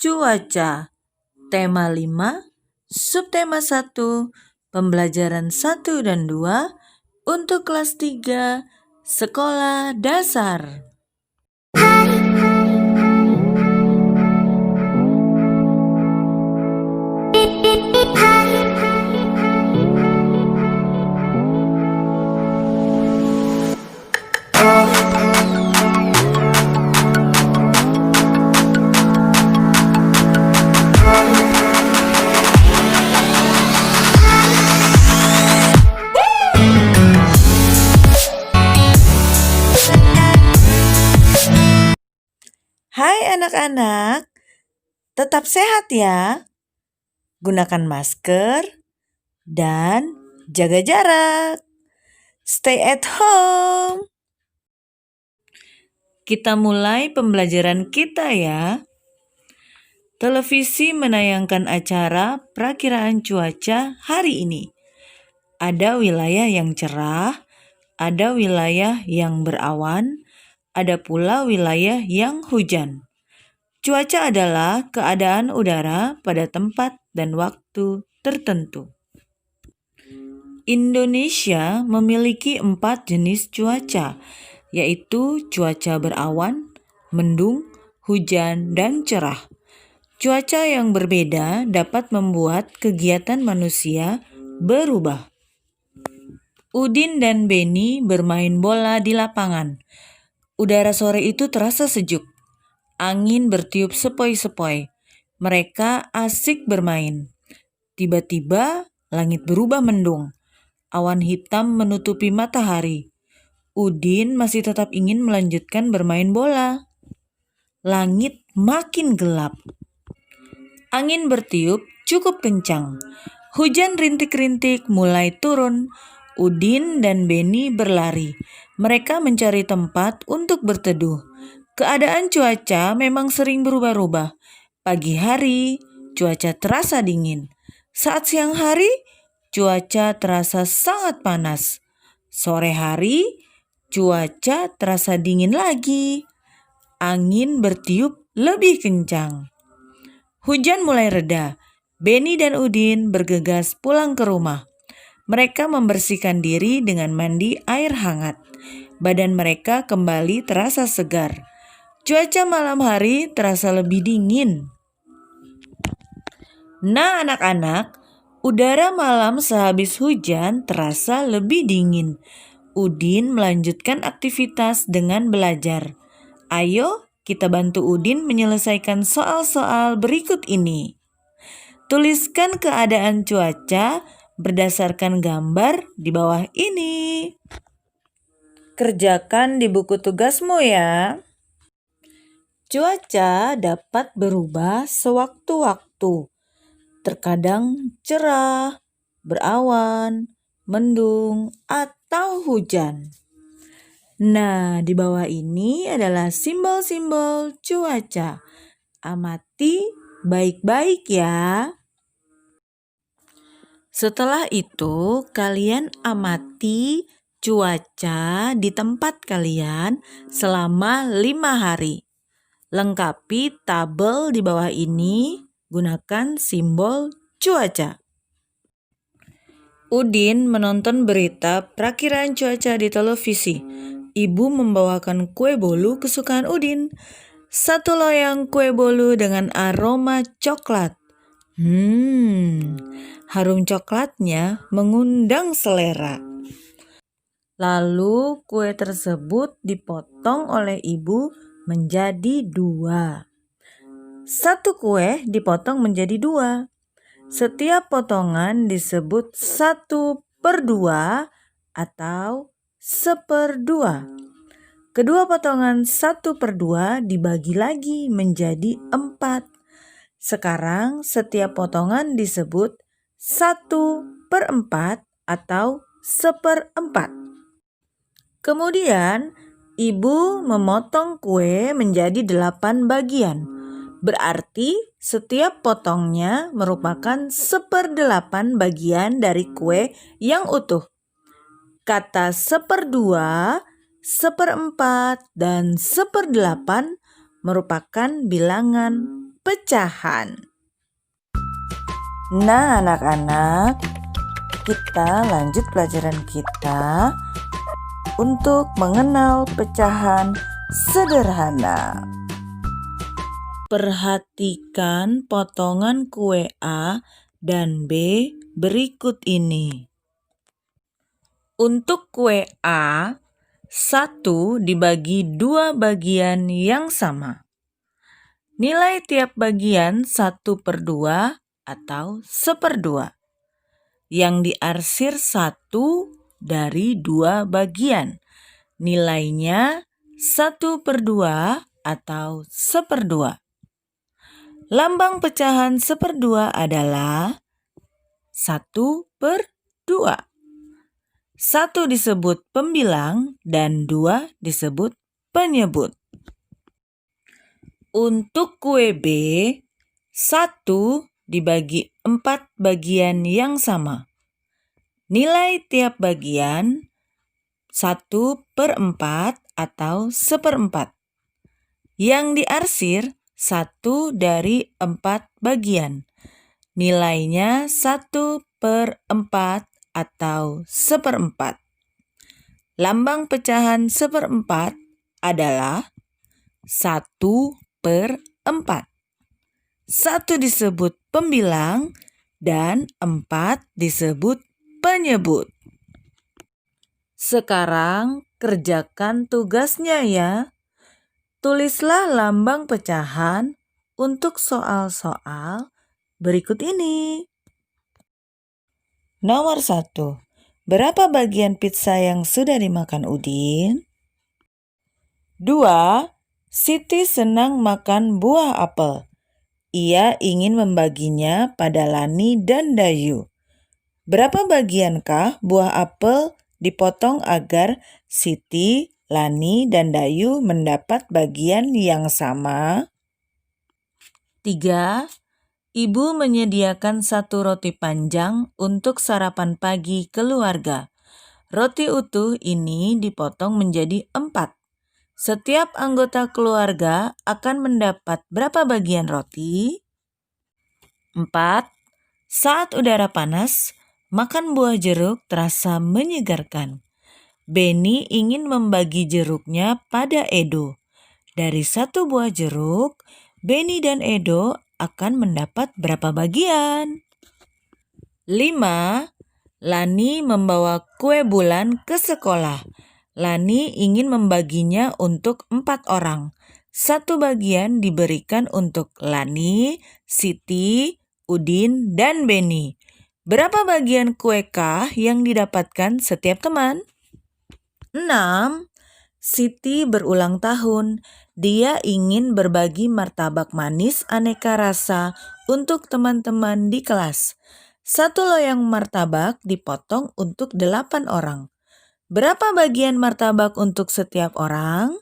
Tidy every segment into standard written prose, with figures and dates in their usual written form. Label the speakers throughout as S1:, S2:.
S1: Cuaca. Tema 5, subtema 1, pembelajaran 1 dan 2 untuk kelas 3, sekolah dasar. Hai anak-anak, tetap sehat ya. Gunakan masker dan jaga jarak. Stay at home. Kita mulai pembelajaran kita ya. Televisi menayangkan acara perakiraan cuaca hari ini. Ada wilayah yang cerah, ada wilayah yang berawan, ada pula wilayah yang hujan. Cuaca adalah keadaan udara pada tempat dan waktu tertentu. Indonesia memiliki 4 jenis cuaca, yaitu cuaca berawan, mendung, hujan, dan cerah. Cuaca yang berbeda dapat membuat kegiatan manusia berubah. Udin dan Beni bermain bola di lapangan. Udara sore itu terasa sejuk. Angin bertiup sepoi-sepoi. Mereka asik bermain. Tiba-tiba langit berubah mendung. Awan hitam menutupi matahari. Udin masih tetap ingin melanjutkan bermain bola. Langit makin gelap. Angin bertiup cukup kencang. Hujan rintik-rintik mulai turun. Udin dan Beni berlari. Mereka mencari tempat untuk berteduh. Keadaan cuaca memang sering berubah-ubah. Pagi hari, cuaca terasa dingin. Saat siang hari, cuaca terasa sangat panas. Sore hari, cuaca terasa dingin lagi. Angin bertiup lebih kencang. Hujan mulai reda. Beni dan Udin bergegas pulang ke rumah. Mereka membersihkan diri dengan mandi air hangat. Badan mereka kembali terasa segar. Cuaca malam hari terasa lebih dingin. Nah anak-anak, udara malam sehabis hujan terasa lebih dingin. Udin melanjutkan aktivitas dengan belajar. Ayo kita bantu Udin menyelesaikan soal-soal berikut ini. Tuliskan keadaan cuaca berdasarkan gambar di bawah ini. Kerjakan di buku tugasmu ya. Cuaca dapat berubah sewaktu-waktu. Terkadang cerah, berawan, mendung, atau hujan. Nah, di bawah ini adalah simbol-simbol cuaca. Amati baik-baik ya. Setelah itu, kalian amati cuaca di tempat kalian selama 5 hari. Lengkapi tabel di bawah ini, gunakan simbol cuaca. Udin menonton berita perakiraan cuaca di televisi. Ibu membawakan kue bolu kesukaan Udin. 1 loyang kue bolu dengan aroma coklat. Harum coklatnya mengundang selera. Lalu kue tersebut dipotong oleh ibu menjadi 2. 1 kue dipotong menjadi 2. Setiap potongan disebut 1/2 atau 1/2. Kedua potongan 1/2 dibagi lagi menjadi 4. Sekarang setiap potongan disebut 1/4 atau 1/4. Kemudian ibu memotong kue menjadi 8 bagian. Berarti setiap potongnya merupakan 1/8 bagian dari kue yang utuh. Kata 1/2, 1/4, dan 1/8 merupakan bilangan pecahan. Nah, anak-anak, kita lanjut pelajaran kita untuk mengenal pecahan sederhana. Perhatikan potongan kue A dan B berikut ini. Untuk kue A, 1 dibagi 2 bagian yang sama. Nilai tiap bagian 1/2 atau 1/2. Yang diarsir 1 dari 2 bagian. Nilainya 1/2 atau 1/2. Lambang pecahan 1/2 adalah 1/2. 1 disebut pembilang dan 2 disebut penyebut. Untuk kue B, 1 dibagi 4 bagian yang sama. Nilai tiap bagian 1/4 atau 1/4. Yang diarsir 1 dari 4 bagian. Nilainya 1/4 atau 1/4. Lambang pecahan 1/4 adalah 1/4. 1 disebut pembilang dan 4 disebut penyebut. Sekarang kerjakan tugasnya ya. Tulislah lambang pecahan untuk soal-soal berikut ini. Nomor 1. Berapa bagian pizza yang sudah dimakan Udin? 2. Siti senang makan buah apel. Ia ingin membaginya pada Lani dan Dayu. Berapa bagiankah buah apel dipotong agar Siti, Lani, dan Dayu mendapat bagian yang sama? 3. Ibu menyediakan 1 roti panjang untuk sarapan pagi keluarga. Roti utuh ini dipotong menjadi 4. Setiap anggota keluarga akan mendapat berapa bagian roti? 4. Saat udara panas, makan buah jeruk terasa menyegarkan. Beni ingin membagi jeruknya pada Edo. Dari 1 buah jeruk, Beni dan Edo akan mendapat berapa bagian? 5. Lani membawa kue bulan ke sekolah. Lani ingin membaginya untuk 4 orang. 1 bagian diberikan untuk Lani, Siti, Udin, dan Beni. Berapa bagian kuekah yang didapatkan setiap teman? 6. Siti berulang tahun. Dia ingin berbagi martabak manis aneka rasa untuk teman-teman di kelas. 1 loyang martabak dipotong untuk 8 orang. Berapa bagian martabak untuk setiap orang?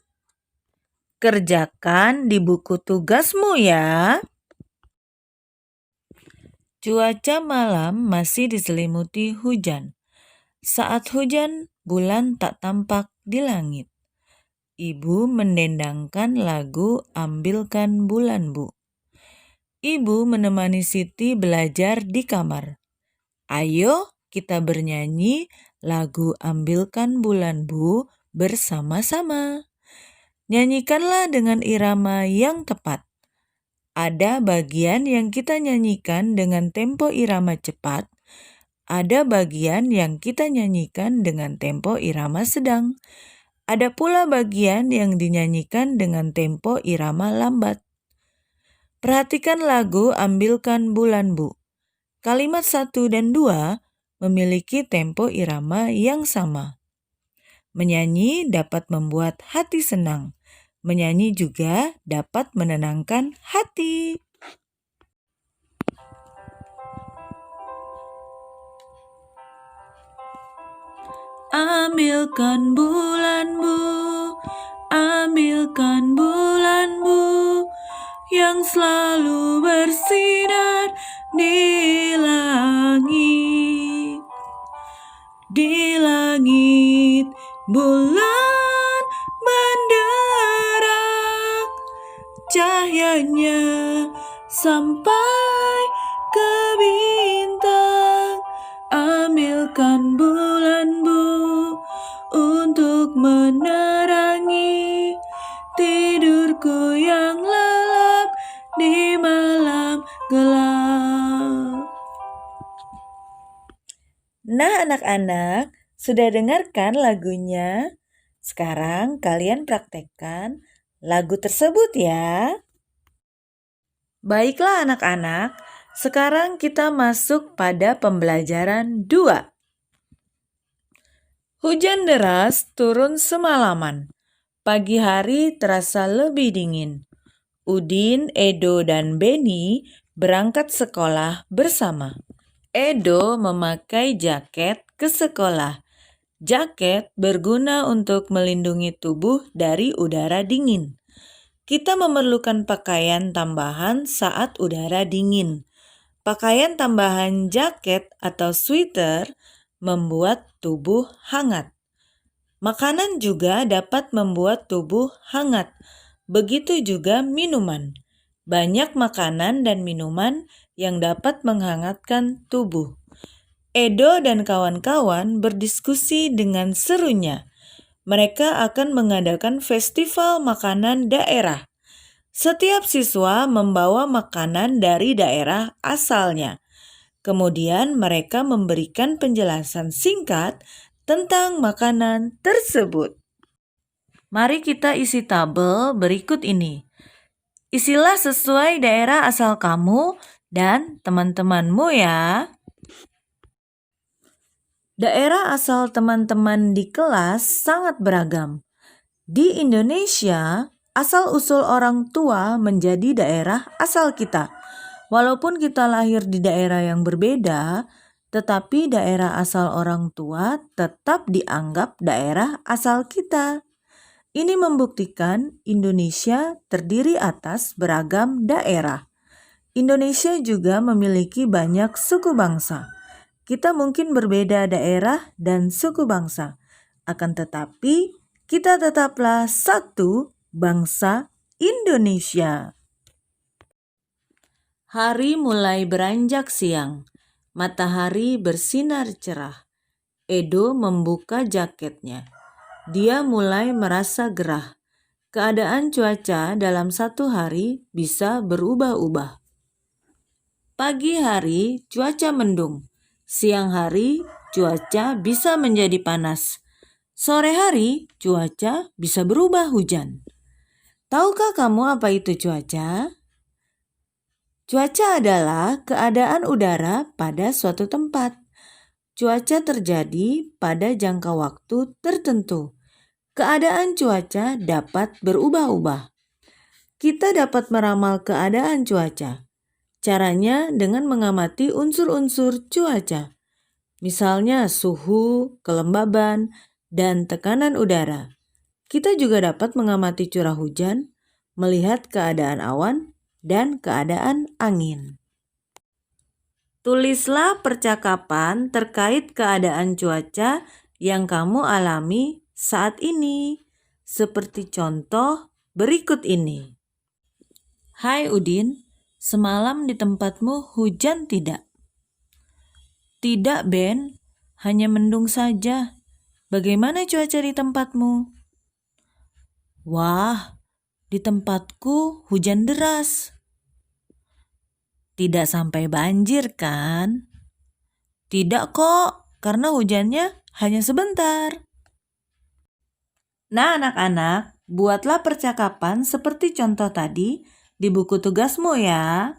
S1: Kerjakan di buku tugasmu ya. Cuaca malam masih diselimuti hujan. Saat hujan, bulan tak tampak di langit. Ibu mendendangkan lagu Ambilkan Bulan Bu. Ibu menemani Siti belajar di kamar. Ayo kita bernyanyi lagu Ambilkan Bulan Bu bersama-sama. Nyanyikanlah dengan irama yang tepat. Ada bagian yang kita nyanyikan dengan tempo irama cepat. Ada bagian yang kita nyanyikan dengan tempo irama sedang. Ada pula bagian yang dinyanyikan dengan tempo irama lambat. Perhatikan lagu Ambilkan Bulan Bu. Kalimat 1 dan 2 memiliki tempo irama yang sama. Menyanyi dapat membuat hati senang. Menyanyi juga dapat menenangkan hati. Ambilkan bulan Bu, ambilkan bulan Bu, yang selalu bersinar di langit. Di langit bulan menderak, cahayanya sampai ke bintang. Ambilkan bulan bu untuk menerangi tidurku yang lelap di malam gelap. Nah, anak-anak, sudah dengarkan lagunya? Sekarang kalian praktekkan lagu tersebut ya. Baiklah anak-anak, sekarang kita masuk pada pembelajaran 2. Hujan deras turun semalaman. Pagi hari terasa lebih dingin. Udin, Edo, dan Beni berangkat sekolah bersama. Edo memakai jaket ke sekolah. Jaket berguna untuk melindungi tubuh dari udara dingin. Kita memerlukan pakaian tambahan saat udara dingin. Pakaian tambahan jaket atau sweater membuat tubuh hangat. Makanan juga dapat membuat tubuh hangat. Begitu juga minuman. Banyak makanan dan minuman yang dapat menghangatkan tubuh. Edo dan kawan-kawan berdiskusi dengan serunya. Mereka akan mengadakan festival makanan daerah. Setiap siswa membawa makanan dari daerah asalnya. Kemudian mereka memberikan penjelasan singkat tentang makanan tersebut. Mari kita isi tabel berikut ini. Isilah sesuai daerah asal kamu dan teman-temanmu ya. Daerah asal teman-teman di kelas sangat beragam. Di Indonesia, asal-usul orang tua menjadi daerah asal kita. Walaupun kita lahir di daerah yang berbeda, tetapi daerah asal orang tua tetap dianggap daerah asal kita. Ini membuktikan Indonesia terdiri atas beragam daerah. Indonesia juga memiliki banyak suku bangsa. Kita mungkin berbeda daerah dan suku bangsa, akan tetapi kita tetaplah satu bangsa Indonesia. Hari mulai beranjak siang, matahari bersinar cerah. Edo membuka jaketnya. Dia mulai merasa gerah. Keadaan cuaca dalam satu hari bisa berubah-ubah. Pagi hari cuaca mendung. Siang hari, cuaca bisa menjadi panas. Sore hari, cuaca bisa berubah hujan. Tahukah kamu apa itu cuaca? Cuaca adalah keadaan udara pada suatu tempat. Cuaca terjadi pada jangka waktu tertentu. Keadaan cuaca dapat berubah-ubah. Kita dapat meramal keadaan cuaca. Caranya dengan mengamati unsur-unsur cuaca, misalnya suhu, kelembaban, dan tekanan udara. Kita juga dapat mengamati curah hujan, melihat keadaan awan, dan keadaan angin. Tulislah percakapan terkait keadaan cuaca yang kamu alami saat ini, seperti contoh berikut ini. Hai Udin, semalam di tempatmu hujan tidak? Tidak, Ben. Hanya mendung saja. Bagaimana cuaca di tempatmu? Wah, di tempatku hujan deras. Tidak sampai banjir kan? Tidak kok, karena hujannya hanya sebentar. Nah anak-anak, buatlah percakapan seperti contoh tadi di buku tugasmu ya.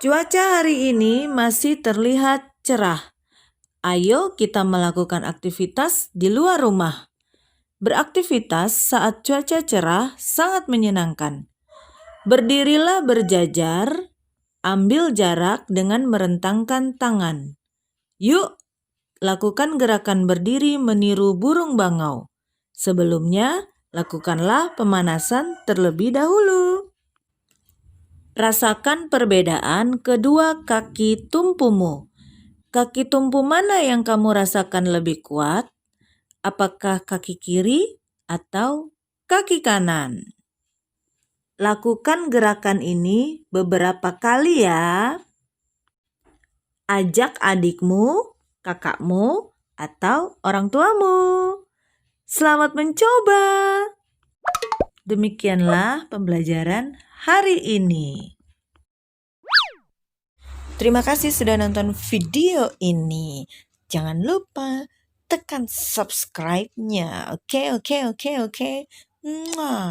S1: Cuaca hari ini masih terlihat cerah. Ayo kita melakukan aktivitas di luar rumah. Beraktivitas saat cuaca cerah sangat menyenangkan. Berdirilah berjajar, ambil jarak dengan merentangkan tangan. Yuk, lakukan gerakan berdiri meniru burung bangau. Sebelumnya, lakukanlah pemanasan terlebih dahulu. Rasakan perbedaan kedua kaki tumpumu. Kaki tumpu mana yang kamu rasakan lebih kuat? Apakah kaki kiri atau kaki kanan? Lakukan gerakan ini beberapa kali ya. Ajak adikmu, kakakmu, atau orang tuamu. Selamat mencoba. Demikianlah pembelajaran hari ini. Terima kasih sudah nonton video ini. Jangan lupa tekan subscribe-nya. Oke. Mwah.